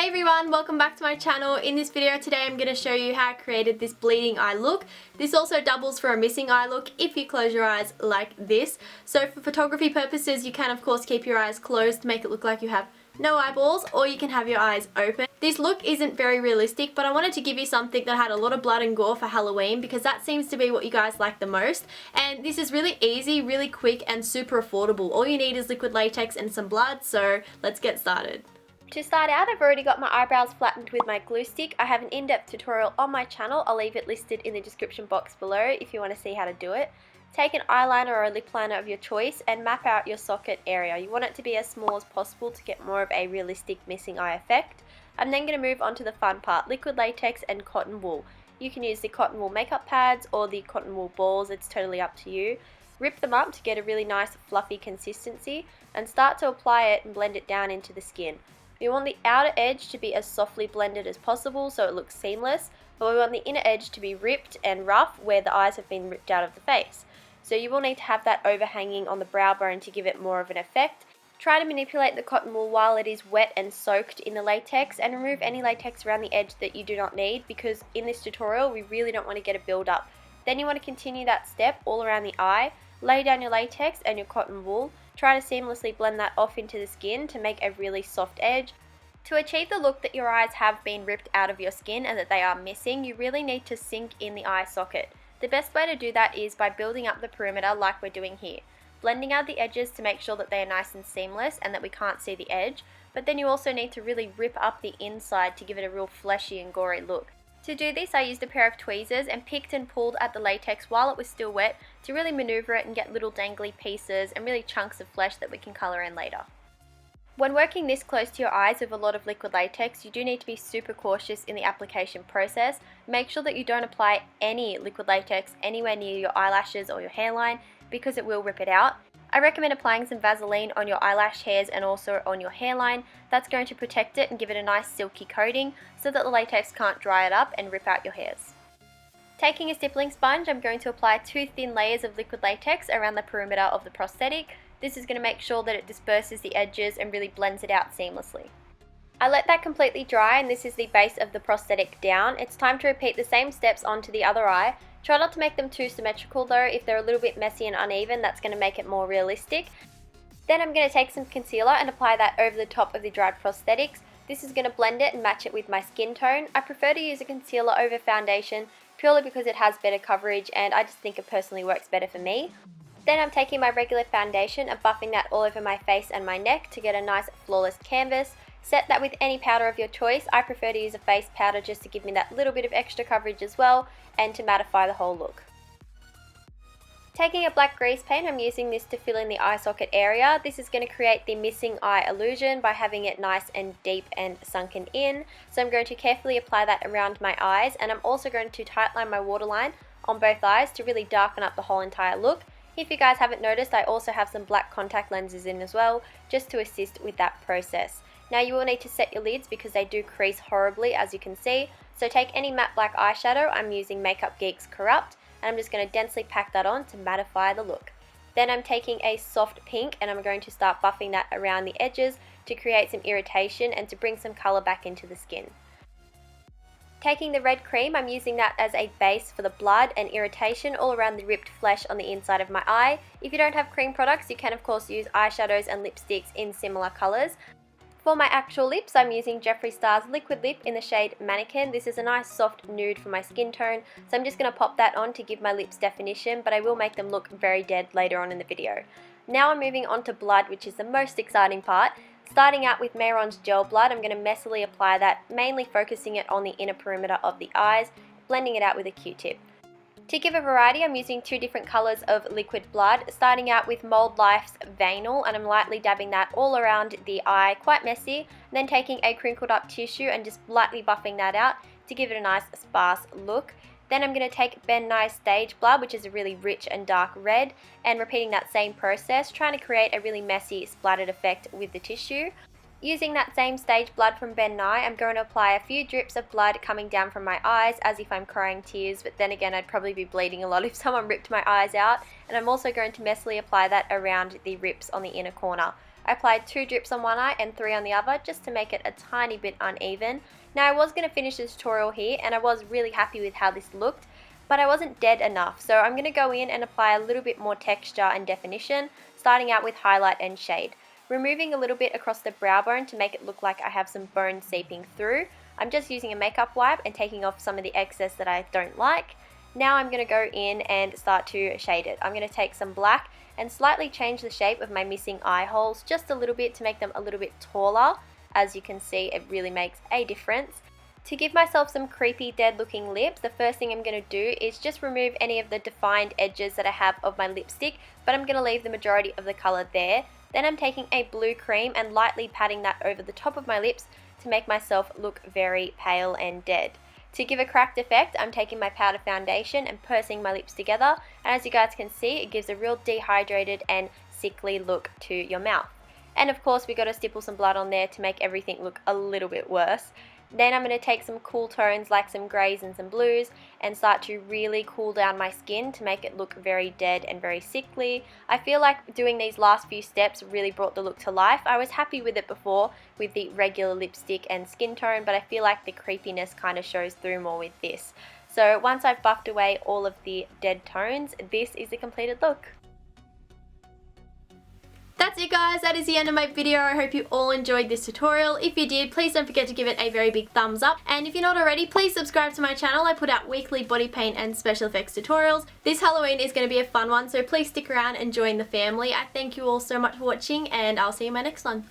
Hey everyone, welcome back to my channel. In this video today I'm going to show you how I created this bleeding eye look. This also doubles for a missing eye look if you close your eyes like this. So for photography purposes you can of course keep your eyes closed to make it look like you have no eyeballs, or you can have your eyes open. This look isn't very realistic, but I wanted to give you something that had a lot of blood and gore for Halloween because that seems to be what you guys like the most. And this is really easy, really quick and super affordable. All you need is liquid latex and some blood, so let's get started. To start out, I've already got my eyebrows flattened with my glue stick. I have an in-depth tutorial on my channel. I'll leave it listed in the description box below if you want to see how to do it. Take an eyeliner or a lip liner of your choice and map out your socket area. You want it to be as small as possible to get more of a realistic missing eye effect. I'm then going to move on to the fun part, liquid latex and cotton wool. You can use the cotton wool makeup pads or the cotton wool balls, it's totally up to you. Rip them up to get a really nice fluffy consistency and start to apply it and blend it down into the skin. We want the outer edge to be as softly blended as possible so it looks seamless, but we want the inner edge to be ripped and rough where the eyes have been ripped out of the face. So you will need to have that overhanging on the brow bone to give it more of an effect. Try to manipulate the cotton wool while it is wet and soaked in the latex, and remove any latex around the edge that you do not need, because in this tutorial we really don't want to get a build up. Then you want to continue that step all around the eye, lay down your latex and your cotton wool. Try to seamlessly blend that off into the skin to make a really soft edge. To achieve the look that your eyes have been ripped out of your skin and that they are missing, you really need to sink in the eye socket. The best way to do that is by building up the perimeter like we're doing here. Blending out the edges to make sure that they are nice and seamless and that we can't see the edge, but then you also need to really rip up the inside to give it a real fleshy and gory look. To do this, I used a pair of tweezers and picked and pulled at the latex while it was still wet to really maneuver it and get little dangly pieces and really chunks of flesh that we can colour in later. When working this close to your eyes with a lot of liquid latex, you do need to be super cautious in the application process. Make sure that you don't apply any liquid latex anywhere near your eyelashes or your hairline because it will rip it out. I recommend applying some Vaseline on your eyelash hairs and also on your hairline. That's going to protect it and give it a nice silky coating so that the latex can't dry it up and rip out your hairs. Taking a stippling sponge, I'm going to apply 2 thin layers of liquid latex around the perimeter of the prosthetic. This is going to make sure that it disperses the edges and really blends it out seamlessly. I let that completely dry, and this is the base of the prosthetic down. It's time to repeat the same steps onto the other eye. Try not to make them too symmetrical though. If they're a little bit messy and uneven, that's going to make it more realistic. Then I'm going to take some concealer and apply that over the top of the dried prosthetics. This is going to blend it and match it with my skin tone. I prefer to use a concealer over foundation purely because it has better coverage and I just think it personally works better for me. Then I'm taking my regular foundation and buffing that all over my face and my neck to get a nice flawless canvas. Set that with any powder of your choice. I prefer to use a face powder just to give me that little bit of extra coverage as well and to mattify the whole look. Taking a black grease paint, I'm using this to fill in the eye socket area. This is going to create the missing eye illusion by having it nice and deep and sunken in. So I'm going to carefully apply that around my eyes, and I'm also going to tightline my waterline on both eyes to really darken up the whole entire look. If you guys haven't noticed, I also have some black contact lenses in as well, just to assist with that process. Now you will need to set your lids because they do crease horribly, as you can see. So take any matte black eyeshadow. I'm using Makeup Geek's Corrupt, and I'm just going to densely pack that on to mattify the look. Then I'm taking a soft pink and I'm going to start buffing that around the edges to create some irritation and to bring some colour back into the skin. Taking the red cream, I'm using that as a base for the blood and irritation all around the ripped flesh on the inside of my eye. If you don't have cream products, you can of course use eyeshadows and lipsticks in similar colours. For my actual lips, I'm using Jeffree Star's Liquid Lip in the shade Mannequin. This is a nice soft nude for my skin tone, so I'm just going to pop that on to give my lips definition, but I will make them look very dead later on in the video. Now I'm moving on to blood, which is the most exciting part. Starting out with Mayron's Gel Blood, I'm going to messily apply that, mainly focusing it on the inner perimeter of the eyes, blending it out with a Q-tip. To give a variety, I'm using 2 different colours of liquid blood, starting out with Mold Life's Vanal, and I'm lightly dabbing that all around the eye, quite messy, and then taking a crinkled up tissue and just lightly buffing that out to give it a nice sparse look. Then I'm going to take Ben Nye's Stage Blood, which is a really rich and dark red, and repeating that same process, trying to create a really messy splattered effect with the tissue. Using that same stage blood from Ben Nye, I'm going to apply a few drips of blood coming down from my eyes as if I'm crying tears, but then again I'd probably be bleeding a lot if someone ripped my eyes out. And I'm also going to messily apply that around the rips on the inner corner. I applied 2 drips on one eye and 3 on the other just to make it a tiny bit uneven. Now I was going to finish this tutorial here and I was really happy with how this looked, but I wasn't dead enough, so I'm going to go in and apply a little bit more texture and definition, starting out with highlight and shade. Removing a little bit across the brow bone to make it look like I have some bone seeping through. I'm just using a makeup wipe and taking off some of the excess that I don't like. Now I'm going to go in and start to shade it. I'm going to take some black and slightly change the shape of my missing eye holes just a little bit to make them a little bit taller. As you can see, it really makes a difference. To give myself some creepy dead looking lips, the first thing I'm going to do is just remove any of the defined edges that I have of my lipstick, but I'm going to leave the majority of the colour there. Then I'm taking a blue cream and lightly patting that over the top of my lips to make myself look very pale and dead. To give a cracked effect, I'm taking my powder foundation and pursing my lips together, and as you guys can see, it gives a real dehydrated and sickly look to your mouth. And of course, we got to stipple some blood on there to make everything look a little bit worse. Then I'm going to take some cool tones like some greys and some blues and start to really cool down my skin to make it look very dead and very sickly. I feel like doing these last few steps really brought the look to life. I was happy with it before with the regular lipstick and skin tone, but I feel like the creepiness kind of shows through more with this. So once I've buffed away all of the dead tones, this is the completed look. That's it guys, that is the end of my video. I hope you all enjoyed this tutorial. If you did, please don't forget to give it a very big thumbs up. And if you're not already, please subscribe to my channel. I put out weekly body paint and special effects tutorials. This Halloween is going to be a fun one, so please stick around and join the family. I thank you all so much for watching and I'll see you in my next one.